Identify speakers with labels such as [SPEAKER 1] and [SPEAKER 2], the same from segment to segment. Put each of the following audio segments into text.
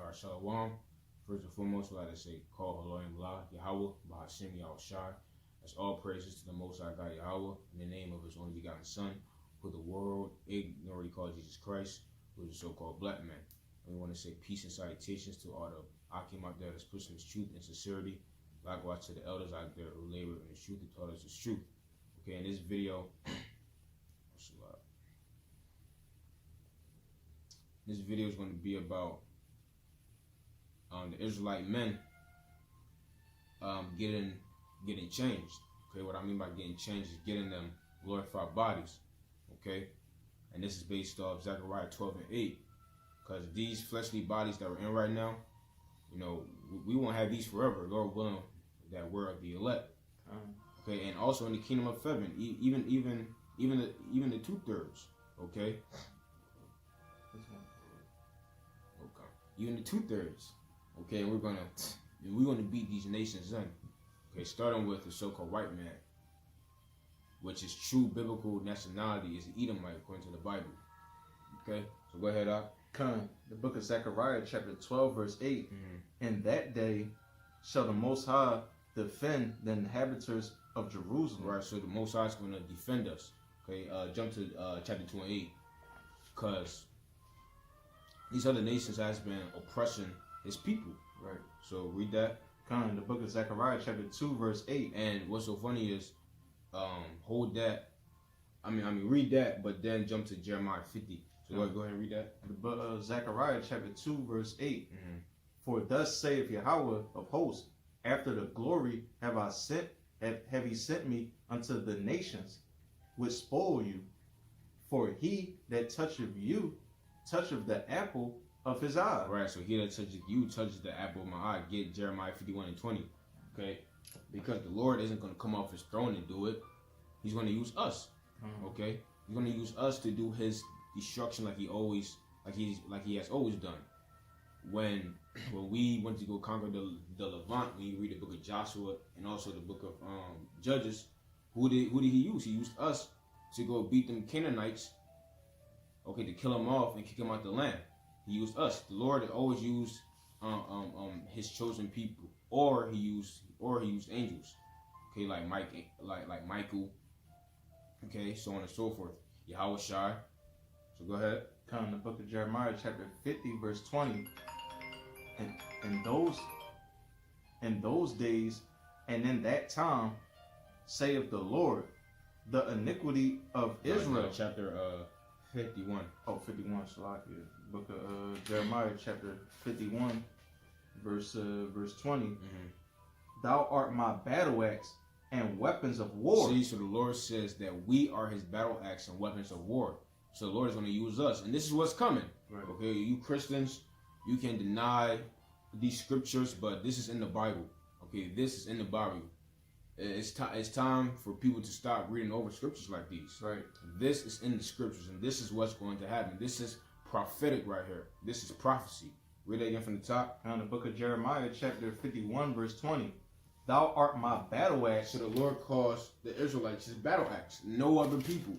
[SPEAKER 1] Alright, Shalom. First and foremost, I'd like to say, call Ahlahayam Yahweh, Bahashim Yahushai. That's all praises to the Most High God Yahweh, in the name of His only begotten Son, who the world ignorantly called Jesus Christ, who is a so-called black man. And we want to say peace and salutations to all the Akim out there that's pushing His truth and sincerity. Likewise to the elders out there who labor in the truth and taught us His truth. Okay, in this video, this video is going to be about the Israelite men getting changed. Okay, what I mean by getting changed is getting them glorified bodies. Okay, and this is based off Zechariah 12 and 8, because these fleshly bodies that we're in right now, you know, we won't have these forever, Lord willing, that we're of the elect. Okay, and also in the kingdom of heaven, even the 2/3. Okay. Even the 2/3. Okay, and we're gonna beat these nations in. Okay, starting with the so-called white man, which is true biblical nationality, is the Edomite according to the Bible. Okay, so go ahead, Ak.
[SPEAKER 2] The book of Zechariah, chapter 12, verse 8. In that day shall the Most High defend the inhabitants of Jerusalem.
[SPEAKER 1] Right, so the Most High is going to defend us. Okay, jump to chapter 2 and 8, because these other nations has been oppressing His people.
[SPEAKER 2] Right.
[SPEAKER 1] So read that.
[SPEAKER 2] The book of Zechariah, chapter 2, verse 8.
[SPEAKER 1] And what's so funny is, hold that. Read that, but then jump to Jeremiah 50. So go ahead and read that.
[SPEAKER 2] The book of Zechariah, chapter 2, verse 8. For thus saith Yahweh of hosts, after the glory have He sent me unto the nations, which spoil you. For he that toucheth you toucheth the apple of His eye.
[SPEAKER 1] Right, so he that touches you touches the apple of my eye. Get Jeremiah 51 and 20. Okay? Because the Lord isn't going to come off His throne and do it. He's going to use us. Okay? He's going to use us to do His destruction like He has always done. When we went to go conquer the Levant, when you read the book of Joshua and also the book of Judges, who did He use? He used us to go beat them Canaanites. Okay, to kill them off and kick them out the land. He used us. The Lord always used His chosen people, or He used angels. Okay, like Michael. Okay, so on and so forth. Yahushai. So go ahead.
[SPEAKER 2] The book of Jeremiah, chapter 50, verse 20. In those days and in that time, saith the Lord, the iniquity of Israel.
[SPEAKER 1] Chapter 51.
[SPEAKER 2] 51, Shalakia. Book of Jeremiah, chapter 51, verse 20. Thou art my battle axe and weapons of war.
[SPEAKER 1] See, so the Lord says that we are His battle axe and weapons of war. So the Lord is going to use us, and this is what's coming.
[SPEAKER 2] Right.
[SPEAKER 1] Okay, you Christians, you can deny these scriptures, but this is in the Bible. Okay, this is in the Bible. It's time for people to stop reading over scriptures like these.
[SPEAKER 2] Right.
[SPEAKER 1] This is in the scriptures, and this is what's going to happen. This is prophetic right here. This is prophecy. Read that again from the top.
[SPEAKER 2] The book of Jeremiah, chapter 51, verse 20. Thou art my battle axe.
[SPEAKER 1] So the Lord calls the Israelites His battle axe. No other people.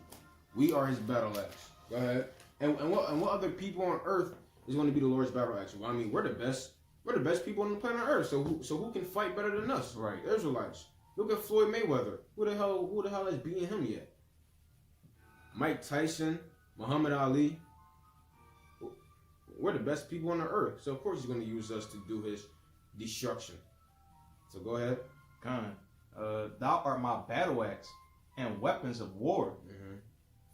[SPEAKER 1] We are His battle axe. Go ahead. And what other people on earth is going to be the Lord's battle axe? Well, we're the best. We're the best people on the planet Earth. So who can fight better than us?
[SPEAKER 2] Right.
[SPEAKER 1] The Israelites. Look at Floyd Mayweather. Who the hell is beating him yet? Mike Tyson, Muhammad Ali. We're the best people on the earth. So of course He's going to use us to do His destruction. So go ahead.
[SPEAKER 2] Thou art my battle axe and weapons of war.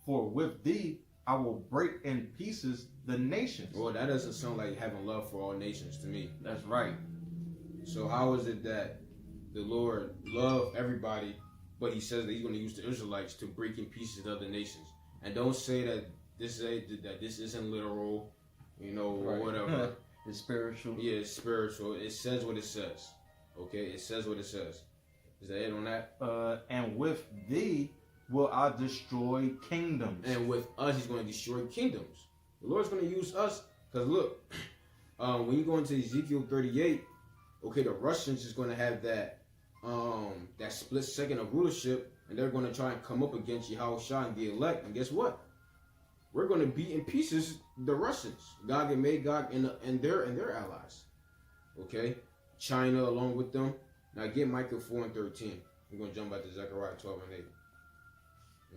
[SPEAKER 2] For with thee I will break in pieces the nations.
[SPEAKER 1] Well, that doesn't sound like having love for all nations to me.
[SPEAKER 2] That's right.
[SPEAKER 1] So how is it that the Lord loved everybody, but He says that He's going to use the Israelites to break in pieces the other nations? And don't say that this isn't literal, or whatever.
[SPEAKER 2] It's spiritual.
[SPEAKER 1] Yeah, it's spiritual. It says what it says. Okay, it says what it says. Is that it on that?
[SPEAKER 2] And with thee will I destroy kingdoms.
[SPEAKER 1] And with us, He's going to destroy kingdoms. The Lord's going to use us, because look, when you go into Ezekiel 38, okay, the Russians is going to have that split second of rulership, and they're going to try and come up against Yahushua and the elect. And guess what? we're going to beat in pieces the Russians, Gog and Magog, and their allies. Okay, China along with them. Now get Micah 4 and 13. We're going to jump back to Zechariah 12 and 8.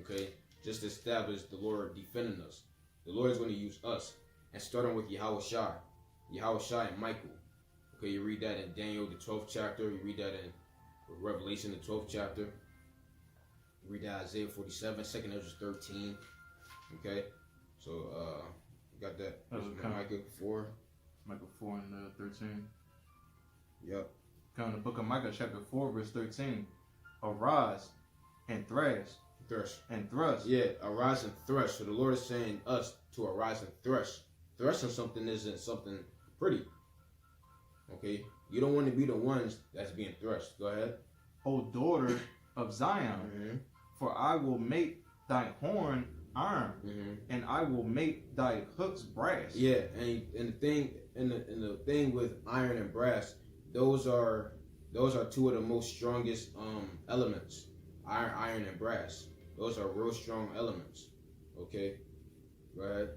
[SPEAKER 1] Okay, just to establish the Lord defending us. The Lord is going to use us, and starting with Yahushua and Michael. Okay, you read that in Daniel the 12th chapter. You read that in Revelation the 12th chapter. You read that Isaiah 47, 2nd Ezra 13. Okay, so you got that. Micah 4.
[SPEAKER 2] Micah 4 and 13.
[SPEAKER 1] Yep.
[SPEAKER 2] Come in the book of Micah, chapter 4, verse 13. Arise and thrash. And thrust.
[SPEAKER 1] Yeah, arise and thresh. So the Lord is saying us to arise and thresh. Threshing something isn't something pretty. Okay? You don't want to be the ones that's being threshed. Go ahead.
[SPEAKER 2] O daughter of Zion, for I will make thy horn iron, and I will make thy hooks brass.
[SPEAKER 1] Yeah, and the thing with iron and brass, those are two of the most strongest elements. Iron and brass. Those are real strong elements. Okay? Go ahead.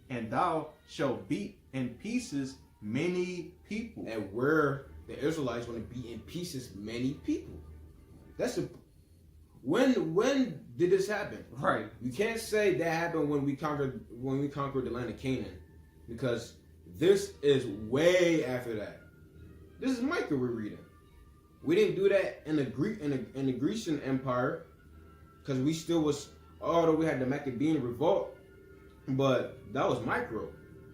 [SPEAKER 2] And thou shalt beat in pieces many people.
[SPEAKER 1] And where the Israelites want to beat in pieces many people. When did this happen?
[SPEAKER 2] Right.
[SPEAKER 1] You can't say that happened when we conquered the land of Canaan, because this is way after that. This is Micah we're reading. We didn't do that in the Grecian Empire, because we still was, although we had the Maccabean revolt, but that was micro.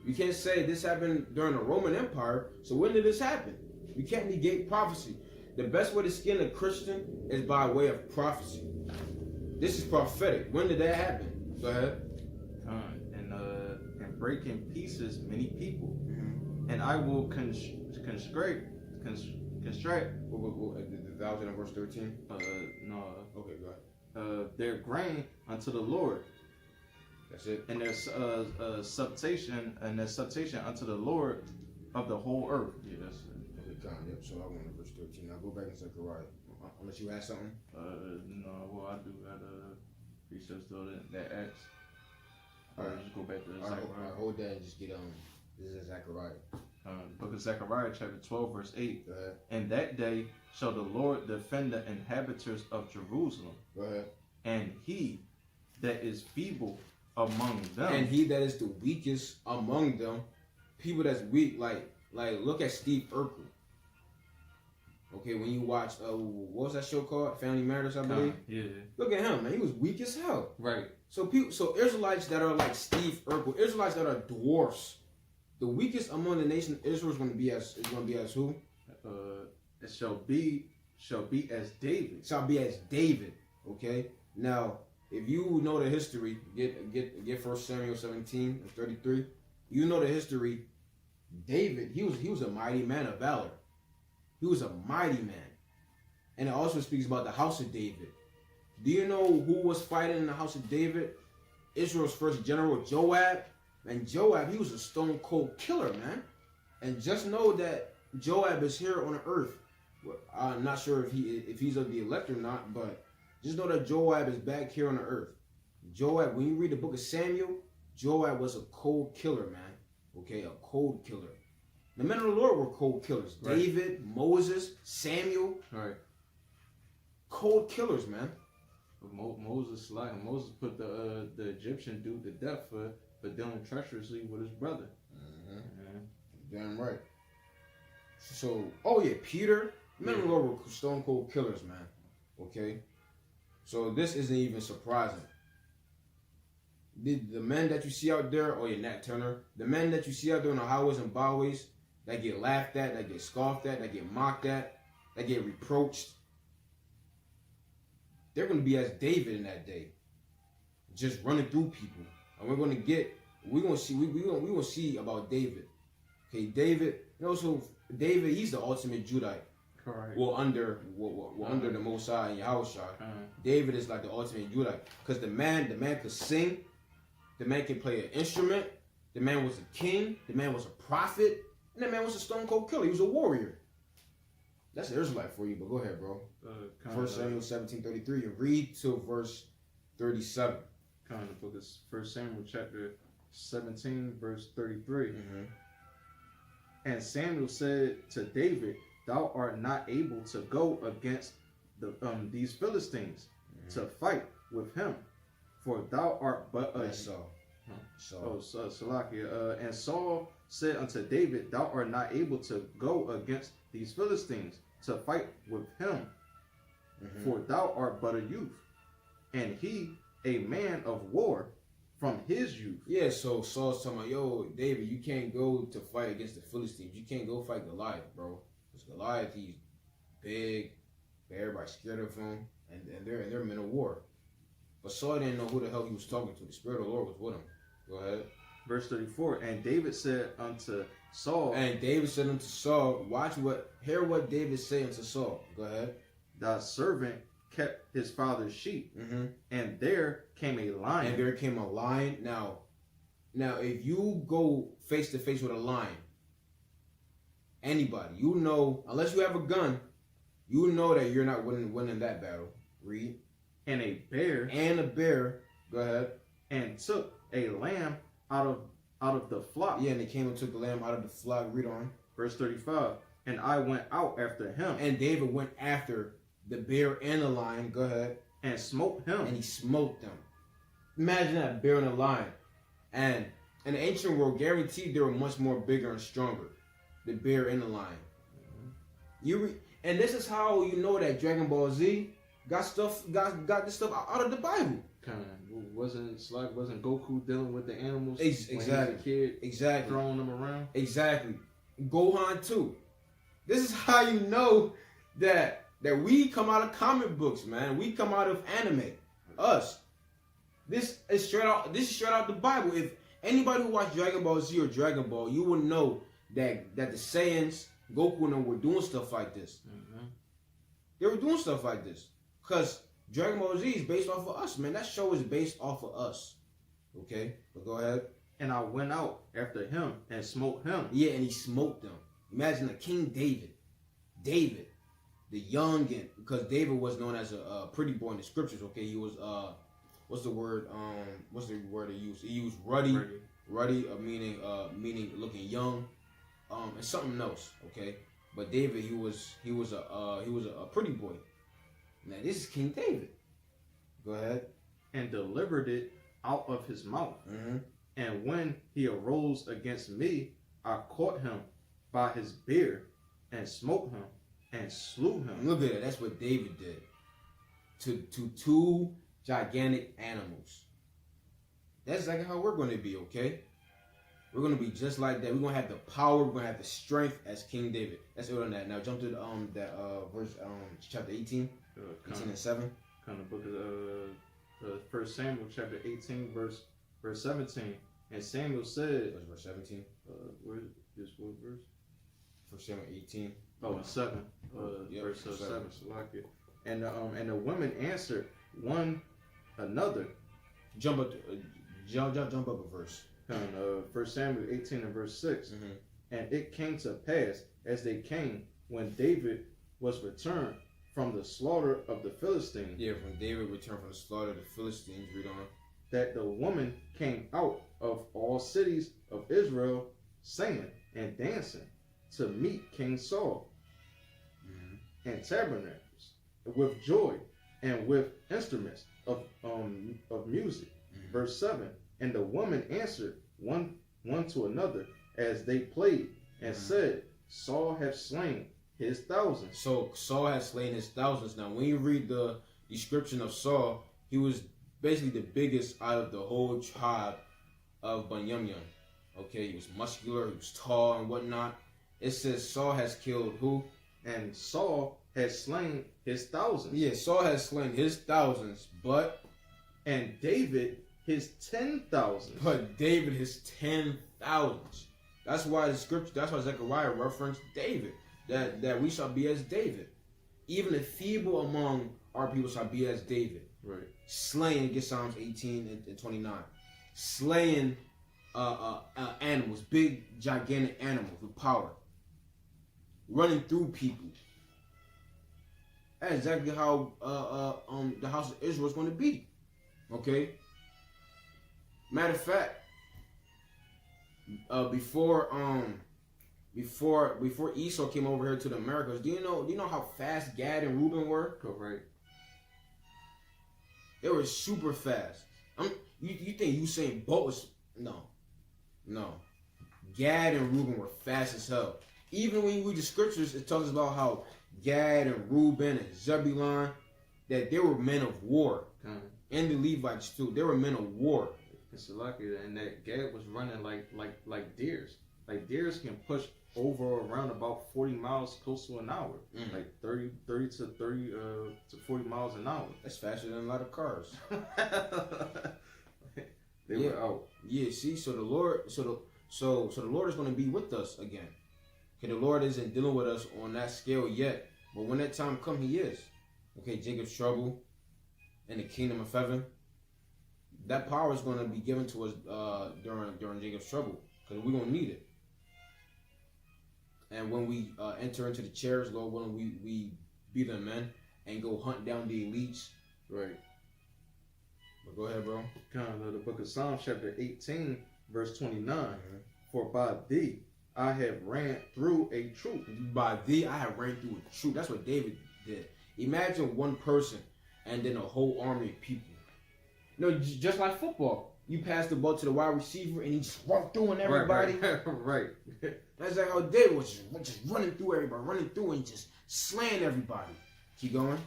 [SPEAKER 1] You can't say this happened during the Roman Empire. So when did this happen? You can't negate prophecy. The best way to skin a Christian is by way of prophecy. This is prophetic. When did that happen? Go ahead.
[SPEAKER 2] And break in pieces many people, and I will constrict.
[SPEAKER 1] The 1,000 and verse 13.
[SPEAKER 2] No.
[SPEAKER 1] Okay, go ahead.
[SPEAKER 2] Their grain unto the Lord.
[SPEAKER 1] That's it.
[SPEAKER 2] And their subtation unto the Lord of the whole earth. Yeah, that's it.
[SPEAKER 1] Okay, yep. So I went to verse 13. Now go back and Zechariah. Unless you add something.
[SPEAKER 2] No. Well, I do got research though that Acts.
[SPEAKER 1] All right,
[SPEAKER 2] just go back to
[SPEAKER 1] Zechariah. All right, hold that and just get This is Zechariah.
[SPEAKER 2] Book of Zechariah, chapter 12, verse 8. Go ahead. And that day shall the Lord defend the inhabitants of Jerusalem.
[SPEAKER 1] Go ahead.
[SPEAKER 2] And he that is feeble among them.
[SPEAKER 1] And he that is the weakest among them. People that's weak, like look at Steve Urkel. Okay, when you watch, what was that show called? Family Matters, I believe.
[SPEAKER 2] Yeah.
[SPEAKER 1] Look at him, man. He was weak as hell.
[SPEAKER 2] Right.
[SPEAKER 1] So Israelites that are like Steve Urkel, Israelites that are dwarfs. The weakest among the nation of Israel is going to be as who?
[SPEAKER 2] It shall be as David.
[SPEAKER 1] Shall be as David. Okay. Now, if you know the history, get 1 Samuel 17 and 33. You know the history. David, he was a mighty man of valor. He was a mighty man, and it also speaks about the house of David. Do you know who was fighting in the house of David? Israel's first general, Joab. And Joab, he was a stone cold killer, man. And just know that Joab is here on earth. I'm not sure if he's of the elect or not, but just know that Joab is back here on the earth. Joab, when you read the book of Samuel, Joab was a cold killer, man. Okay, a cold killer. The men of the Lord were cold killers. Right. David, Moses, Samuel.
[SPEAKER 2] Right.
[SPEAKER 1] Cold killers, man.
[SPEAKER 2] Moses put the Egyptian dude to death for dealing treacherously with his brother.
[SPEAKER 1] Damn right. So, Peter. Men of the Lord were stone cold killers, man. Okay? So this isn't even surprising. The men that you see out there, Nat Turner, the men that you see out there on the highways and byways that get laughed at, that get scoffed at, that get mocked at, that get reproached, they're going to be as David in that day, just running through people. And we're going to see about David. Okay, David, so David, he's the ultimate Judite.
[SPEAKER 2] Correct.
[SPEAKER 1] Well, under the Most High and Yahushua. David is like the ultimate Judite, because the man could sing, the man could play an instrument, the man was a king, the man was a prophet, and the man was a stone cold killer. He was a warrior. That's the Israelite for you, but go ahead, bro. 1 Samuel 17:33, and read till verse 37.
[SPEAKER 2] Kind of book is 1 Samuel chapter 17, verse 33.
[SPEAKER 1] Mm-hmm.
[SPEAKER 2] And Samuel said to David, "Thou art not able to go against these Philistines to fight with him, for thou art but a." Salakia. And Saul said unto David, "Thou art not able to go against these Philistines to fight with him, for thou art but a youth, and he a man of war from his youth."
[SPEAKER 1] Yeah, so Saul's talking about, yo, David, you can't go to fight against the Philistines. You can't go fight Goliath, bro. Because Goliath, he's big, everybody's scared of him, and they're men of war. But Saul didn't know who the hell he was talking to. The Spirit of the Lord was with him. Go ahead.
[SPEAKER 2] Verse 34, and David said unto Saul.
[SPEAKER 1] And David said unto Saul, hear what David said unto Saul. Go ahead.
[SPEAKER 2] Thy servant kept his father's sheep, and there came a lion.
[SPEAKER 1] And there came a lion. Now, if you go face to face with a lion, anybody, you know, unless you have a gun, you know that you're not winning that battle. Read.
[SPEAKER 2] And a bear.
[SPEAKER 1] Go ahead.
[SPEAKER 2] And took a lamb out of the flock.
[SPEAKER 1] Yeah, and they came and took the lamb out of the flock. Read on.
[SPEAKER 2] Verse 35. And I went out after him.
[SPEAKER 1] And David went after the bear and the lion. Go ahead.
[SPEAKER 2] And smote him.
[SPEAKER 1] And he smote them. Imagine that, bear and a lion. And in the ancient world, guaranteed they were much more bigger and stronger. The bear and the lion. And this is how you know that Dragon Ball Z got this stuff out of the Bible.
[SPEAKER 2] Kind of wasn't Goku dealing with the animals
[SPEAKER 1] exactly.
[SPEAKER 2] When he was a kid,
[SPEAKER 1] exactly,
[SPEAKER 2] throwing them around.
[SPEAKER 1] Exactly. Gohan too. This is how you know that we come out of comic books, man. We come out of anime. Us. This is straight out the Bible. If anybody who watched Dragon Ball Z or Dragon Ball, you would know that the Saiyans, Goku and them were doing stuff like this. They were doing stuff like this. Because Dragon Ball Z is based off of us, man. That show is based off of us. Okay? But go ahead.
[SPEAKER 2] And I went out after him and smote him.
[SPEAKER 1] Yeah, and he smoked them. Imagine a King David. David, the youngin, because David was known as a pretty boy in the scriptures, okay? He was, what's the word they used? He used ruddy, meaning looking young, and something else, okay? But David, he was a pretty boy. Now this is King David. Go ahead.
[SPEAKER 2] And delivered it out of his mouth. And when he arose against me, I caught him by his beard and smote him and slew him.
[SPEAKER 1] Look at it. That's what David did to two gigantic animals. That's exactly how we're going to be, okay? We're going to be just like that. We're going to have the power. We're going to have the strength as King David. That's it on that. Now jump to verse chapter 18. 18 and 7.
[SPEAKER 2] Kind of book of 1 Samuel chapter 18 verse 17. And Samuel said,
[SPEAKER 1] verse 17.
[SPEAKER 2] What verse?
[SPEAKER 1] 1 Samuel 18.
[SPEAKER 2] Oh, and 7. Verse 7. And the women answered one another.
[SPEAKER 1] Jump up a verse.
[SPEAKER 2] 1 Samuel 18 and verse 6. And it came to pass as they came when David was returned from the slaughter of the Philistines.
[SPEAKER 1] Yeah, when David returned from the slaughter of the Philistines, read on.
[SPEAKER 2] That the woman came out of all cities of Israel singing and dancing to meet King Saul and tabernacles with joy and with instruments of music. Verse 7. And the woman answered one to another as they played and said, Saul hath slain his thousands.
[SPEAKER 1] So Saul has slain his thousands. Now, when you read the description of Saul, he was basically the biggest out of the whole tribe of Benjamin. Okay, he was muscular, he was tall and whatnot. It says Saul has killed who?
[SPEAKER 2] And Saul has slain his thousands.
[SPEAKER 1] Yeah, Saul has slain his thousands,
[SPEAKER 2] and David his 10,000.
[SPEAKER 1] But David his 10,000. That's why Zechariah referenced David. That we shall be as David. Even the feeble among our people shall be as David.
[SPEAKER 2] Right.
[SPEAKER 1] Slaying, get Psalms 18 and 29. Slaying animals, big, gigantic animals with power. Running through people. That's exactly how the house of Israel is going to be. Okay. Matter of fact, before Esau came over here to the Americas, do you know how fast Gad and Reuben were?
[SPEAKER 2] Correct.
[SPEAKER 1] They were super fast. You think Usain Bolt was no. Gad and Reuben were fast as hell. Even when you read the scriptures, it tells us about how Gad and Reuben and Zebulun, that they were men of war. And the Levites too. They were men of war.
[SPEAKER 2] It's lucky, and that Gad was running like deers. Like deers can push over or around about 40 miles close to an hour. Like 30 to 40 miles an hour.
[SPEAKER 1] That's faster than a lot of cars.
[SPEAKER 2] They were out.
[SPEAKER 1] Yeah, see, so the Lord so the Lord is going to be with us again. Okay, the Lord isn't dealing with us on that scale yet, but when that time comes, he is. Okay, Jacob's trouble in the kingdom of heaven. That power is going to be given to us during Jacob's trouble, because we're going to need it. And when we enter into the chairs, Lord willing, we be the men and go hunt down the elites.
[SPEAKER 2] Right.
[SPEAKER 1] But go ahead, bro.
[SPEAKER 2] Kind of the book of Psalms, chapter 18, verse 29. For by thee I have ran through a troop.
[SPEAKER 1] By thee I have ran through a troop. That's what David did. Imagine one person and then a whole army of people. No, just like football. You pass the ball to the wide receiver and he just run through and everybody.
[SPEAKER 2] Right.
[SPEAKER 1] That's like how David was just running through everybody, running through and just slaying everybody. Keep going.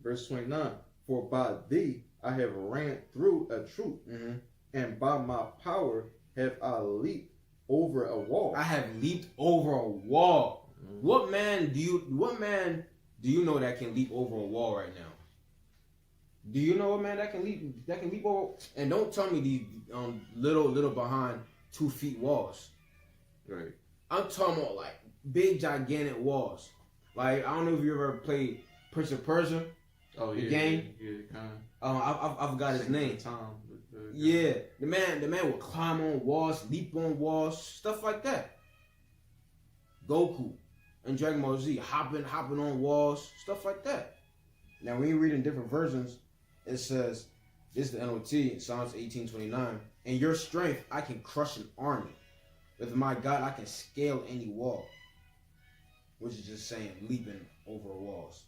[SPEAKER 2] Verse 29. For by thee I have ran through a troop, and by my power have I leaped over a wall.
[SPEAKER 1] I have leaped over a wall. What man do you know that can leap over a wall right now? Do you know a man that can leap over? And don't tell me these little behind 2 feet walls.
[SPEAKER 2] Right.
[SPEAKER 1] I'm talking about like big gigantic walls. Like I don't know if you ever played Prince of Persia.
[SPEAKER 2] Oh yeah.
[SPEAKER 1] The game.
[SPEAKER 2] Yeah, kind of.
[SPEAKER 1] I forgot his name. Yeah, the man would climb on walls, leap on walls, stuff like that. Goku and Dragon Ball Z hopping on walls, stuff like that. Now when you read in different versions, it says, this is the NOT, Psalms 18:29. In your strength I can crush an army. With my God I can scale any wall. Which is just saying leaping over walls.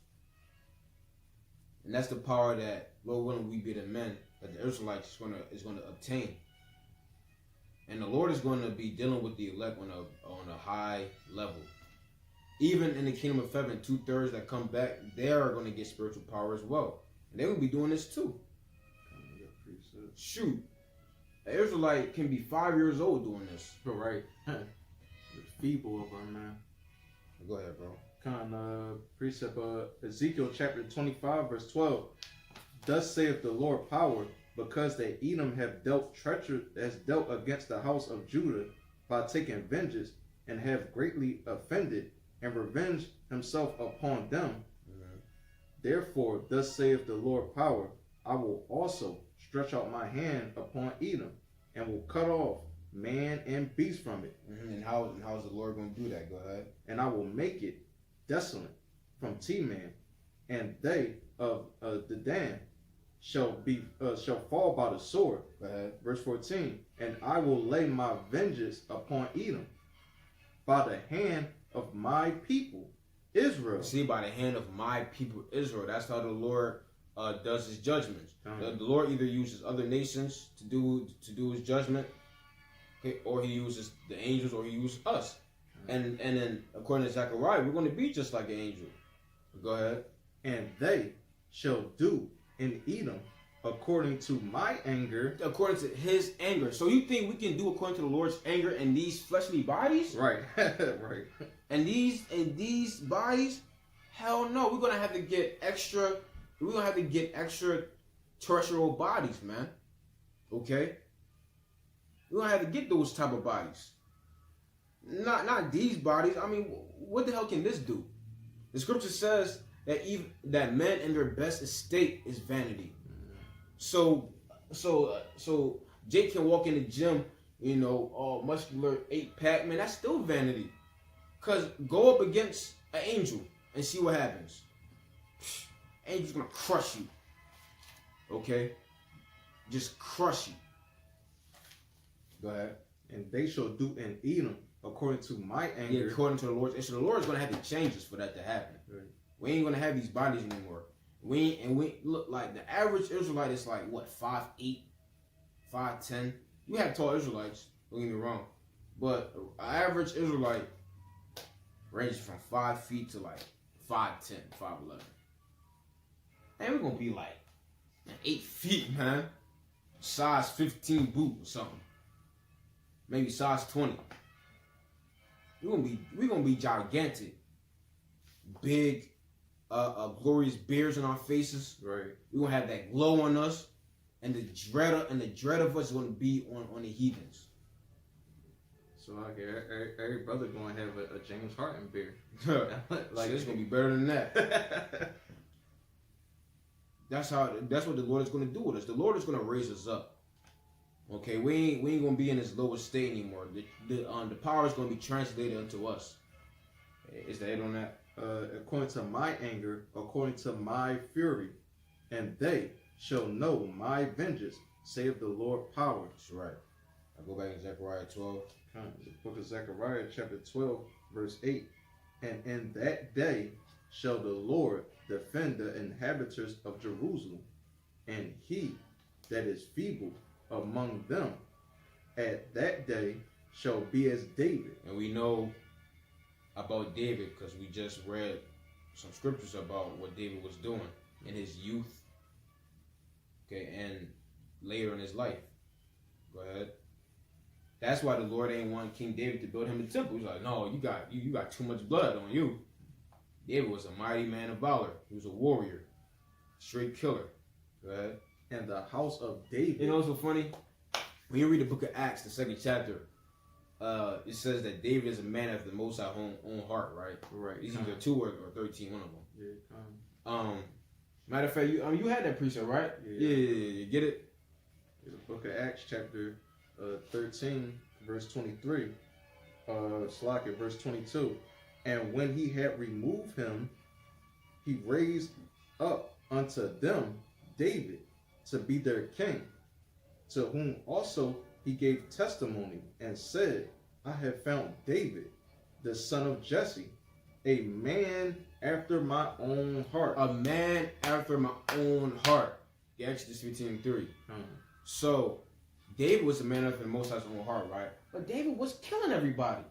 [SPEAKER 1] And that's the power that, Lord willing, we be the men that the Israelites is going to obtain. And the Lord is going to be dealing with the elect on a high level. Even in the kingdom of heaven, 2/3 that come back, they are going to get spiritual power as well. And they will be doing this too. Shoot. An Israelite can be 5 years old doing this.
[SPEAKER 2] Right. Feeble of her, man.
[SPEAKER 1] Go ahead, bro.
[SPEAKER 2] Kind of precept, Ezekiel chapter 25, verse 12. Thus saith the Lord power, because that Edom has dealt against the house of Judah by taking vengeance, and have greatly offended, and revenged himself upon them. Therefore, thus saith the Lord power, I will also stretch out my hand upon Edom, and will cut off man and beast from it.
[SPEAKER 1] And how is the Lord going to do that? Go ahead.
[SPEAKER 2] And I will make it desolate from T-Man, and they of the Dan shall fall by the sword.
[SPEAKER 1] Go ahead.
[SPEAKER 2] Verse 14. And I will lay my vengeance upon Edom by the hand of my people Israel.
[SPEAKER 1] See, by the hand of my people Israel. That's how the Lord does his judgments. The Lord either uses other nations to do his judgment, okay, or he uses the angels, or he uses us. And then according to Zechariah, we're going to be just like an angel. Go ahead.
[SPEAKER 2] And they shall do in Edom according to my anger.
[SPEAKER 1] According to his anger. So you think we can do according to the Lord's anger in these fleshly bodies?
[SPEAKER 2] Right. Right.
[SPEAKER 1] And these bodies? Hell no. We're gonna have to get extra terrestrial bodies, man. Okay? We're gonna have to get those type of bodies. Not these bodies. I mean, what the hell can this do? The scripture says that men in their best estate is vanity. So Jake can walk in the gym, all muscular 8-pack, man, that's still vanity. Cause go up against an angel and see what happens. Angel's gonna crush you. Okay? Just crush you. Go ahead.
[SPEAKER 2] And they shall do in Edom according to my anger.
[SPEAKER 1] Yeah, according to the Lord. And so the Lord's going to have to change us for that to happen.
[SPEAKER 2] Right.
[SPEAKER 1] We ain't going to have these bodies anymore. We look like the average Israelite is like, what, 5'8", 5'10". You have tall Israelites, don't get me wrong. But an average Israelite ranges from 5 feet to like 5'10", 5'11". And we're going to be like 8 feet, man. Size 15 boot or something. Maybe size 20. We're gonna be gigantic. Big, glorious beards on our faces.
[SPEAKER 2] Right.
[SPEAKER 1] We're gonna have that glow on us. And the dread of us is gonna be on the heathens.
[SPEAKER 2] So like every brother gonna have a James Harden beard.
[SPEAKER 1] Like it's gonna be better than that. That's what the Lord is gonna do with us. The Lord is gonna raise us up. Okay, we ain't gonna be in this lower state anymore. The power is gonna be translated unto us. Is that it on that?
[SPEAKER 2] According to my anger, according to my fury, and they shall know my vengeance, saith the Lord power.
[SPEAKER 1] That's right. I go back in Zechariah 12.
[SPEAKER 2] The book of Zechariah, chapter 12, verse 8. And in that day shall the Lord defend the inhabitants of Jerusalem, and he that is feeble among them at that day shall be as David.
[SPEAKER 1] And we know about David because we just read some scriptures about what David was doing in his youth, okay, and later in his life. Go ahead. That's why the Lord ain't want King David to build him a temple. He's like, no, you got too much blood on you. David was a mighty man of valor. He was a warrior, straight killer. Go ahead.
[SPEAKER 2] And the house of David.
[SPEAKER 1] You know what's so funny? When you read the book of Acts, the 2nd chapter, it says that David is a man after the Most High own heart, right?
[SPEAKER 2] Right.
[SPEAKER 1] It's either 2 or 13, one of them.
[SPEAKER 2] Yeah.
[SPEAKER 1] Matter of fact, you had that precept, right?
[SPEAKER 2] Yeah.
[SPEAKER 1] You get it?
[SPEAKER 2] The book of Acts, chapter 13, verse 23. Slack verse 22. And when he had removed him, he raised up unto them David to be their king, to whom also he gave testimony and said, I have found David, the son of Jesse, a man after my own heart.
[SPEAKER 1] A man after my own heart. Exodus 15:3. So, David was a man after the Most High's own heart, right? But David was killing everybody.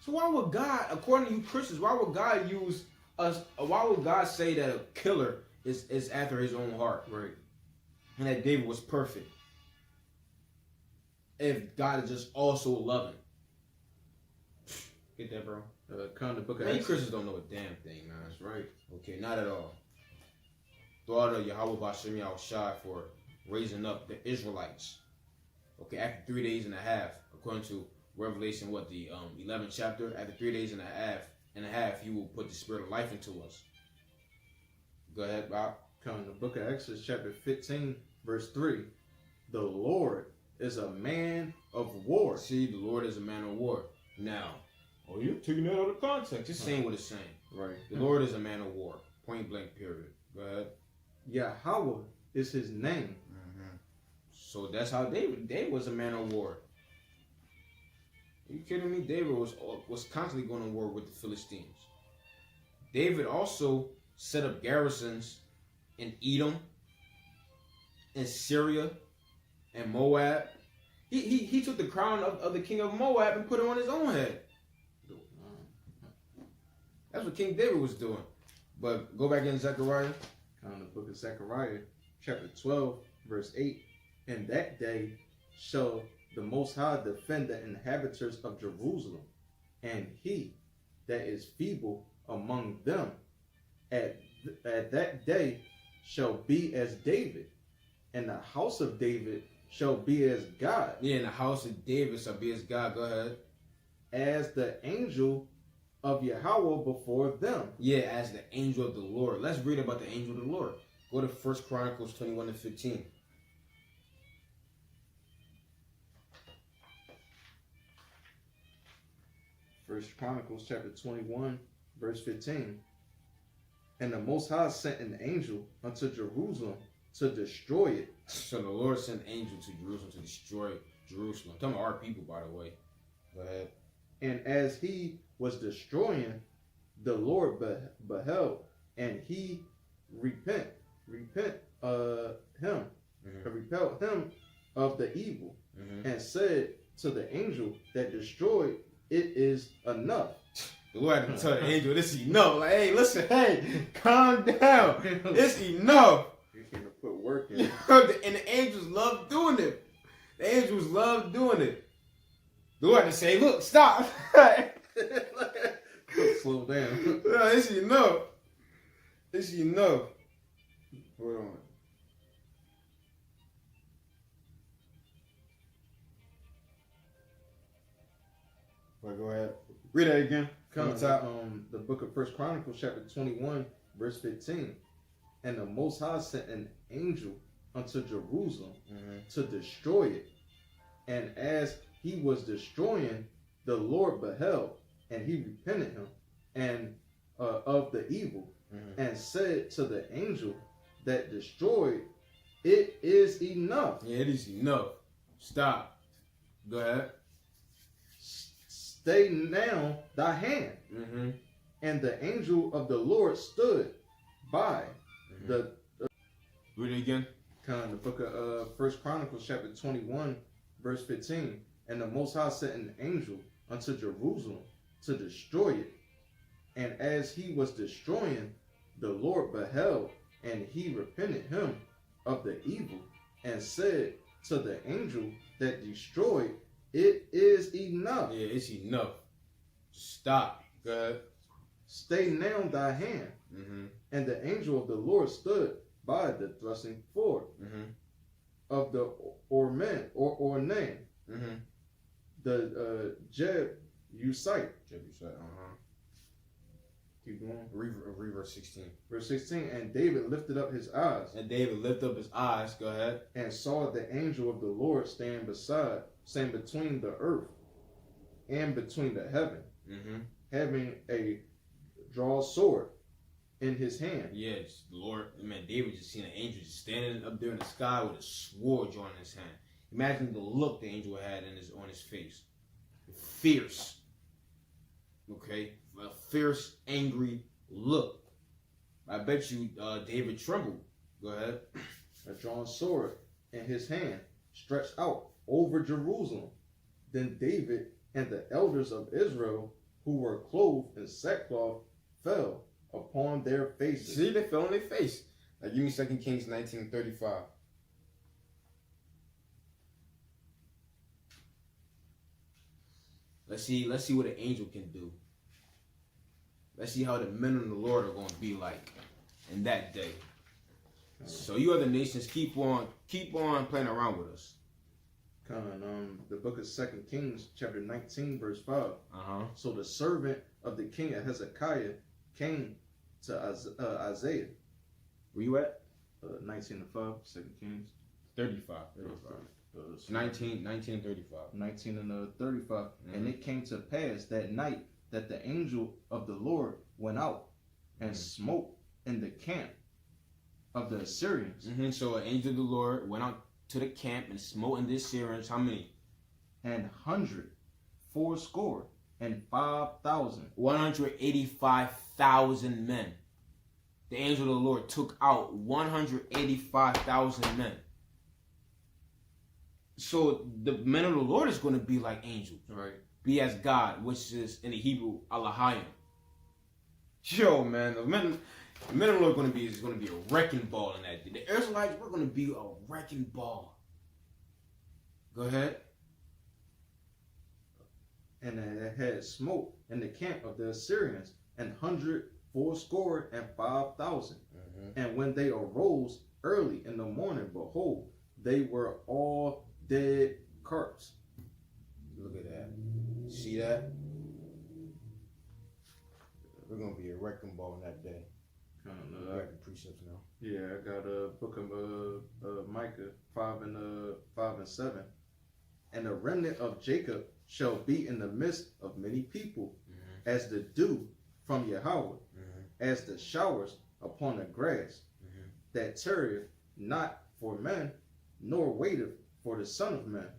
[SPEAKER 1] So why would God, according to you Christians, why would God use us? Why would God say that a killer is after his own heart?
[SPEAKER 2] Right.
[SPEAKER 1] And that David was perfect. If God is just also loving. Get that, bro?
[SPEAKER 2] Kind of book of
[SPEAKER 1] Many Christians don't know a damn thing, man.
[SPEAKER 2] That's right.
[SPEAKER 1] Okay, not at all. Throw out Yahweh Bashem Yahushai for raising up the Israelites. Okay, after 3 days and a half, according to Revelation, the 11th chapter, after 3 days and a half, he will put the spirit of life into us. Go ahead, Bob.
[SPEAKER 2] Come the book of Exodus, chapter 15, verse 3. The Lord is a man of war.
[SPEAKER 1] See, the Lord is a man of war. Now, you're taking that out of context. It's saying what it's saying.
[SPEAKER 2] Right.
[SPEAKER 1] The Lord is a man of war. Point blank, period. Go ahead.
[SPEAKER 2] Yahweh is his name.
[SPEAKER 1] So that's how David was a man of war. Are you kidding me? David was constantly going to war with the Philistines. David also set up garrisons in Edom, in Syria, and Moab. He took the crown of the king of Moab and put it on his own head. That's what King David was doing. But go back in Zechariah.
[SPEAKER 2] The book of Zechariah, chapter 12, verse 8. In that day shall the Most High defend the inhabitants of Jerusalem, and he that is feeble among them at that day shall be as David, and the house of David shall be as God.
[SPEAKER 1] Yeah, and the house of David shall be as God. Go ahead.
[SPEAKER 2] As the angel of Yahweh before them.
[SPEAKER 1] Yeah, as the angel of the Lord. Let's read about the angel of the Lord. Go to 1 Chronicles 21-15.
[SPEAKER 2] First Chronicles chapter 21, verse 15. And the Most High sent an angel unto Jerusalem to destroy it.
[SPEAKER 1] So the Lord sent angels to Jerusalem to destroy Jerusalem. Tell me our people, by the way. Go ahead.
[SPEAKER 2] And as he was destroying, the Lord beheld, and he repelled him of the evil, and said to the angel that destroyed, it is enough.
[SPEAKER 1] The Lord had to tell the angel, this is enough. Like, hey, listen, hey, calm down. It's enough.
[SPEAKER 2] You're going to put work in.
[SPEAKER 1] And the angels love doing it. The angels love doing it. The Lord had to say, look, stop.
[SPEAKER 2] Slow down.
[SPEAKER 1] It's enough. It's enough. Hold on. Go ahead. Read that again.
[SPEAKER 2] Come the book of 1 Chronicles, chapter 21, verse 15. And the Most High sent an angel unto Jerusalem to destroy it. And as he was destroying, the Lord beheld, and he repented him and of the evil, and said to the angel that destroyed, it is enough.
[SPEAKER 1] Yeah, it is enough. Stop. Go ahead.
[SPEAKER 2] Stay now thy hand. And the angel of the Lord stood by the
[SPEAKER 1] Read it again.
[SPEAKER 2] the book of 1 Chronicles chapter 21 verse 15. And the Most High sent an angel unto Jerusalem to destroy it. And as he was destroying, the Lord beheld, and he repented him of the evil, and said to the angel that destroyed, it is enough.
[SPEAKER 1] Yeah, it's enough. Stop. Go ahead.
[SPEAKER 2] Stay now thy hand. And the angel of the Lord stood by the thrusting floor of the Ornan, the Jebusite. Keep going.
[SPEAKER 1] Read verse 16.
[SPEAKER 2] Verse 16. And David lifted up his eyes.
[SPEAKER 1] And David lifted up his eyes. Go ahead.
[SPEAKER 2] And saw the angel of the Lord stand between the earth and between the heaven, having a drawn sword in his hand.
[SPEAKER 1] Yes, the Lord, man, David just seen an angel just standing up there in the sky with a sword drawn in his hand. Imagine the look the angel had on his face. Fierce. Okay? A fierce, angry look. I bet you David trembled. Go ahead.
[SPEAKER 2] A drawn sword in his hand stretched out over Jerusalem. Then David and the elders of Israel, who were clothed in sackcloth, fell upon their faces.
[SPEAKER 1] See, they fell on their face. Like, give me 2 Kings 19:35. Let's see what an angel can do. Let's see how the men of the Lord are going to be like in that day. So you other nations, keep on playing around with us.
[SPEAKER 2] The book of 2 Kings, chapter 19, verse 5. So the servant of the king of Hezekiah came to Isaiah.
[SPEAKER 1] Where you at?
[SPEAKER 2] 19 and 5, 2 Kings.
[SPEAKER 1] 35. 19 and 35.
[SPEAKER 2] 19 and 35. And it came to pass that night that the angel of the Lord went out and smote in the camp of the Assyrians.
[SPEAKER 1] So an angel of the Lord went out to the camp and smote in the Assyrians. How many?
[SPEAKER 2] 185,000.
[SPEAKER 1] 185,000 men. The angel of the Lord took out 185,000 men. So the men of the Lord is going to be like angels.
[SPEAKER 2] Right.
[SPEAKER 1] Be as God, which is in the Hebrew, Ahlahayam. Yo, man, the men of the Lord is going to be a wrecking ball in that day. The Israelites, we're going to be a wrecking ball. Go ahead.
[SPEAKER 2] And it had smote in the camp of the Assyrians 185,000. And when they arose early in the morning, behold, they were all dead carts.
[SPEAKER 1] Look at that. See that? We're going to be a wrecking ball in that day. Wrecking precepts now.
[SPEAKER 2] Yeah, I got a book of Micah 5 and 7. And the remnant of Jacob shall be in the midst of many people, as the dew from Yahweh, as the showers upon the grass, that tarrieth not for men, nor waiteth for the Son of Man.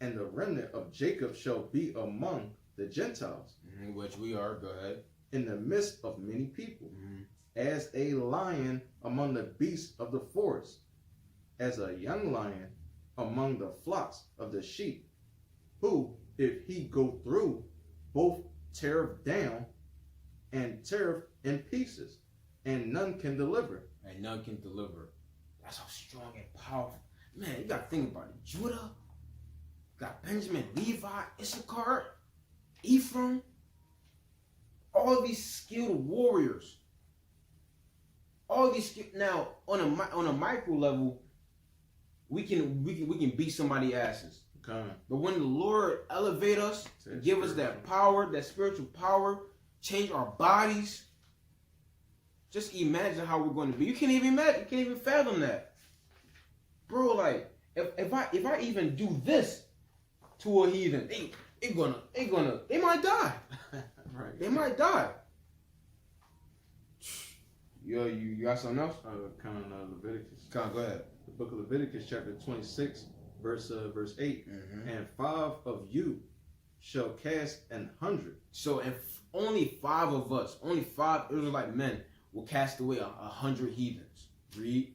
[SPEAKER 2] And the remnant of Jacob shall be among the Gentiles,
[SPEAKER 1] which we are. Go ahead.
[SPEAKER 2] in the midst of many people, as a lion among the beasts of the forest, as a young lion among the flocks of the sheep, who, if he go through, both teareth down and teareth in pieces, and none can deliver.
[SPEAKER 1] And none can deliver. That's how strong and powerful. Man, you got to think about it. Judah, got Benjamin, Levi, Issachar, Ephraim, all these skilled warriors. All these now on a micro level, we can beat somebody's asses.
[SPEAKER 2] Okay.
[SPEAKER 1] But when the Lord elevate us, give us that power, that spiritual power, change our bodies, just imagine how we're going to be. You can't even imagine. You can't even fathom that, bro. Like if I even do this to a heathen, they might die.
[SPEAKER 2] Right.
[SPEAKER 1] They might die. Yo, you got something else?
[SPEAKER 2] Leviticus.
[SPEAKER 1] Go ahead.
[SPEAKER 2] The book of Leviticus, chapter 26, verse 8. And 5 of you shall cast 100.
[SPEAKER 1] So if only 5 of us, only 5 Israelite men will cast away 100 heathens. Read.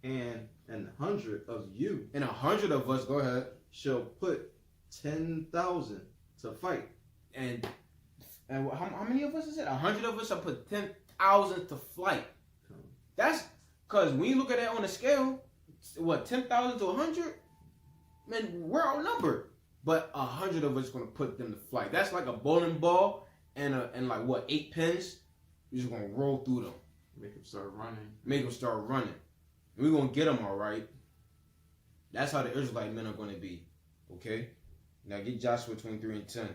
[SPEAKER 2] And 100 of you.
[SPEAKER 1] And 100 of us, go ahead,
[SPEAKER 2] shall put 10,000 to fight.
[SPEAKER 1] And how many of us is it? 100 of us shall put 10,000 to flight. That's because when you look at that on a scale, what, 10,000 to 100? Man, we're outnumbered. But 100 of us are going to put them to flight. That's like a bowling ball and like what, 8 pins? We're just going to roll through them.
[SPEAKER 2] Make them start running.
[SPEAKER 1] And we're going to get them all right. That's how the Israelite men are going to be. Okay? Now get Joshua 23 and 10.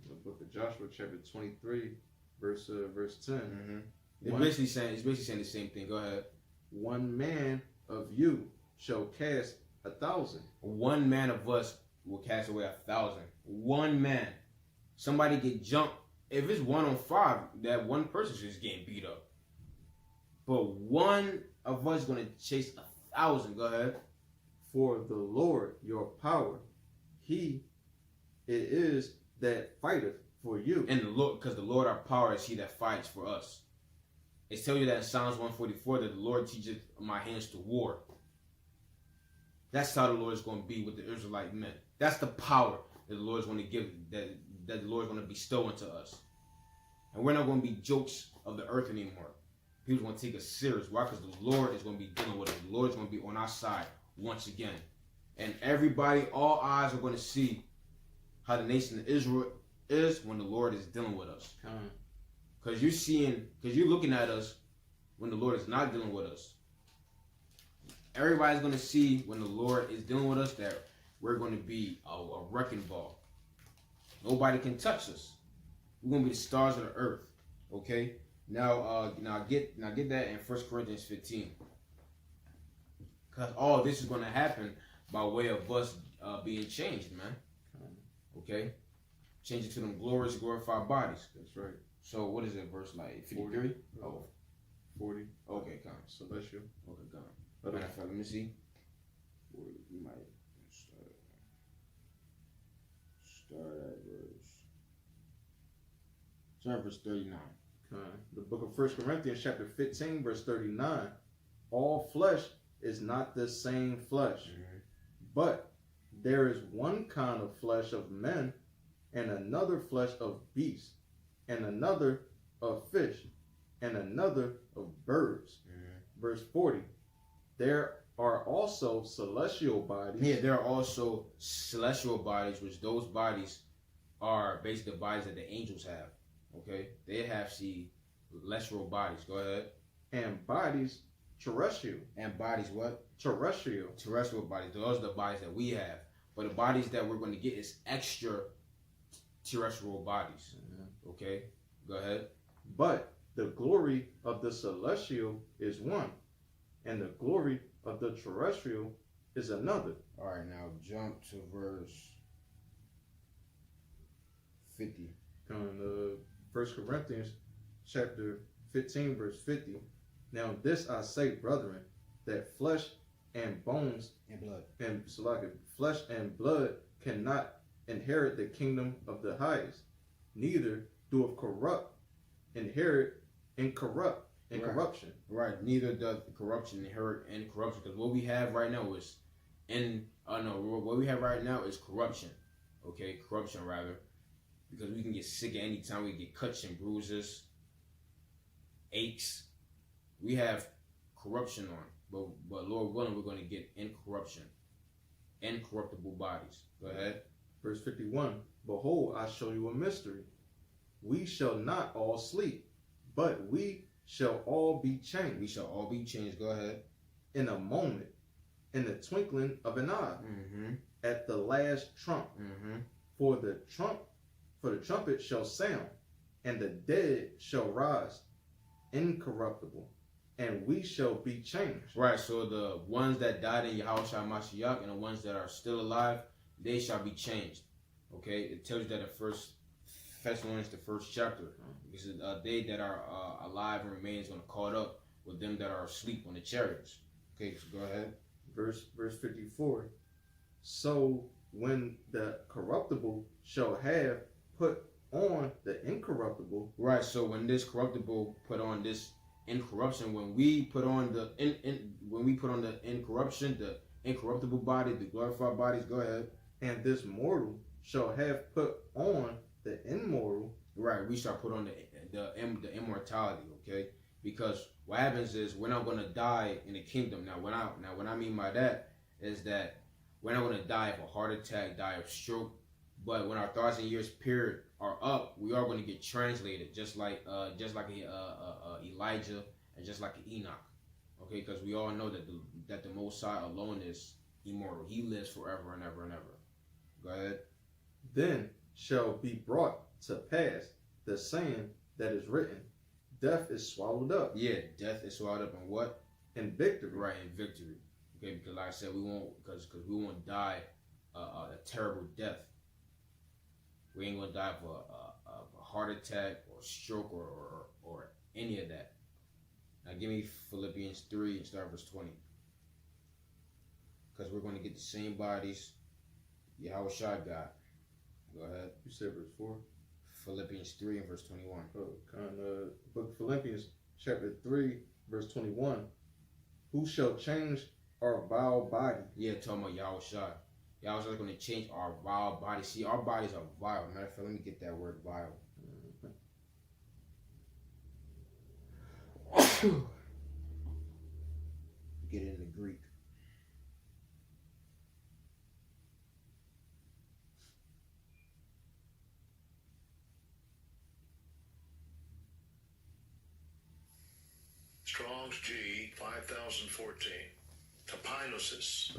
[SPEAKER 2] The book of Joshua, chapter 23, verse 10.
[SPEAKER 1] It's basically saying the same thing. Go ahead.
[SPEAKER 2] 1 man of you shall cast 1,000.
[SPEAKER 1] 1 man of us will cast away 1,000. 1 man. Somebody get jumped. If it's 1 on 5, that one person's just getting beat up. But 1 of us is going to chase 1,000. Go ahead.
[SPEAKER 2] For the Lord your power, He it is that fighteth for you.
[SPEAKER 1] And the Lord, because the Lord our power is He that fights for us. It tells you that in Psalms 144 that the Lord teaches my hands to war. That's how the Lord is going to be with the Israelite men. That's the power that the Lord is going to give, that the Lord is going to bestow into us. And we're not going to be jokes of the earth anymore. People are going to take us serious. Why? Because the Lord is going to be dealing with us. The Lord is going to be on our side once again. And everybody, all eyes are going to see how the nation of Israel is when the Lord is dealing with us. Because you're looking at us when the Lord is not dealing with us. Everybody's going to see when the Lord is dealing with us that we're going to be a wrecking ball. Nobody can touch us. We're going to be the stars of the earth. Okay? Now get that in 1 Corinthians 15. Because all this is going to happen by way of us being changed, man. Okay? Change it to them glorious, glorified bodies.
[SPEAKER 2] That's right.
[SPEAKER 1] So what is it, verse like 53?
[SPEAKER 2] 40.
[SPEAKER 1] Okay, come.
[SPEAKER 2] Celestial.
[SPEAKER 1] Okay, come. Matter of fact, let me see. We might start at verse 39.
[SPEAKER 2] The book of 1 Corinthians chapter 15, verse 39. All flesh is not the same flesh, but there is one kind of flesh of men, and another flesh of beasts, and another of fish, and another of birds. Verse 40. There are also celestial bodies.
[SPEAKER 1] Yeah, there are also celestial bodies, which those bodies are basically the bodies that the angels have. Okay? They have celestial bodies. Go ahead.
[SPEAKER 2] And bodies terrestrial.
[SPEAKER 1] And bodies what?
[SPEAKER 2] Terrestrial.
[SPEAKER 1] Terrestrial bodies. Those are the bodies that we have. But the bodies that we're going to get is extra terrestrial bodies. Okay? Go ahead.
[SPEAKER 2] But the glory of the celestial is one, and the glory of the terrestrial is another.
[SPEAKER 1] All right, now jump to verse 50.
[SPEAKER 2] Coming 1 Corinthians chapter 15, verse 50. Now this I say, brethren, that flesh and bones
[SPEAKER 3] And blood.
[SPEAKER 2] and flesh and blood cannot inherit the kingdom of the highest, neither doeth corrupt inherit incorruption.
[SPEAKER 1] Right. Neither does corruption inherit incorruption. Because what we have right now is what we have right now is corruption. Okay, corruption rather. Because we can get sick at any time. We get cuts and bruises, aches. We have corruption on. But Lord willing, we're going to get incorruptible bodies. Go ahead.
[SPEAKER 2] Verse 51, behold, I show you a mystery. We shall not all sleep, but we shall all be changed.
[SPEAKER 1] We shall all be changed. Go ahead.
[SPEAKER 2] In a moment, in the twinkling of an eye, at the last trump. For the trumpet shall sound, and the dead shall rise incorruptible, and we shall be changed.
[SPEAKER 1] Right, so the ones that died in Yahushua Mashiach and the ones that are still alive, they shall be changed. Okay, it tells you that in First Thessalonians, the first chapter, because they that are alive and remain is going to caught up with them that are asleep on the chariots. Okay, so go ahead.
[SPEAKER 2] Verse 54. So when the corruptible shall have put on the incorruptible.
[SPEAKER 1] Right, so when this corruptible put on this incorruption, when we put on the incorruption, the incorruptible body, the glorified bodies, go ahead.
[SPEAKER 2] And this mortal shall have put on the immortal.
[SPEAKER 1] Right, we shall put on the immortality, okay? Because what happens is we're not going to die in the kingdom. Now, what I mean by that is that we're not going to die of a heart attack, die of stroke, but when our 1,000 years period are up, we are going to get translated, just like Elijah and just like Enoch, okay? Because we all know that the Most High alone is immortal. He lives forever and ever and ever. Go ahead.
[SPEAKER 2] Then shall be brought to pass the saying that is written, death is swallowed up.
[SPEAKER 1] Yeah, death is swallowed up in what?
[SPEAKER 2] In victory.
[SPEAKER 1] Right, in victory. Okay, because like I said, we won't die a terrible death. We ain't gonna die of a heart attack or stroke or any of that. Now give me Philippians 3 and start verse 20. Because we're going to get the same bodies Yahushua got. Go ahead.
[SPEAKER 2] You said verse 4?
[SPEAKER 1] Philippians 3 and verse 21.
[SPEAKER 2] Book of Philippians chapter 3 verse 21. Who shall change our vile body?
[SPEAKER 1] Yeah, talking about Yahushua. Yahushua is going to change our vile body. See, our bodies are vile. Matter of fact, let me get that word vile. Get it in the Greek.
[SPEAKER 4] Strong's G 5014. Tapinosis.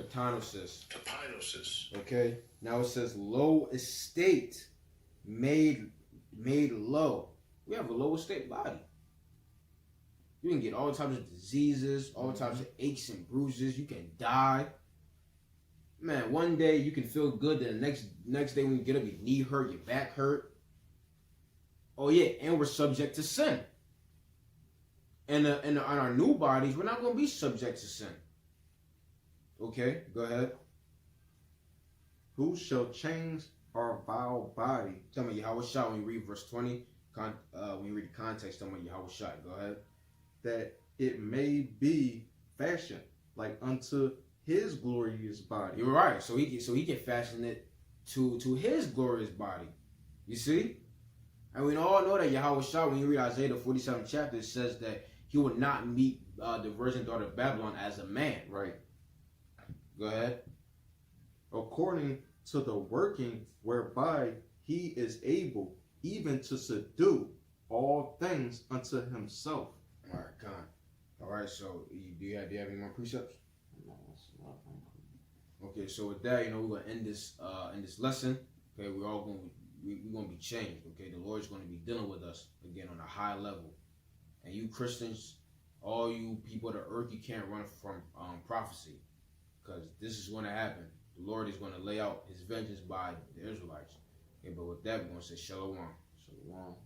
[SPEAKER 1] Okay. Now it says low estate, made low. We have a low estate body. You can get all types of diseases, all types of aches and bruises. You can die. Man, one day you can feel good, then the next day when you get up, your knee hurt, your back hurt. Oh yeah, and we're subject to sin. And on our new bodies, we're not going to be subject to sin. Okay, go ahead.
[SPEAKER 2] Who shall change our vile body?
[SPEAKER 1] Tell me Yahushua when you read verse 20. When you read the context, tell me Yahushua. Go ahead.
[SPEAKER 2] That it may be fashioned like unto his glorious body.
[SPEAKER 1] You're right. So he can fashion it to his glorious body. You see? And we all know that Yahushua, when you read Isaiah the 47th chapter, it says that he will not meet the virgin daughter of Babylon as a man.
[SPEAKER 2] Right.
[SPEAKER 1] Go ahead.
[SPEAKER 2] According to the working whereby he is able even to subdue all things unto himself.
[SPEAKER 1] All right, Con. All right, so do you have any more precepts? Okay, so with that, we're gonna end this lesson. Okay, we're gonna be changed. Okay, the Lord's gonna be dealing with us again on a high level. And you Christians, all you people of the earth, you can't run from prophecy, because this is going to happen. The Lord is going to lay out his vengeance by the Israelites. Okay, but with that, we're going to say shalom.
[SPEAKER 2] Shalom.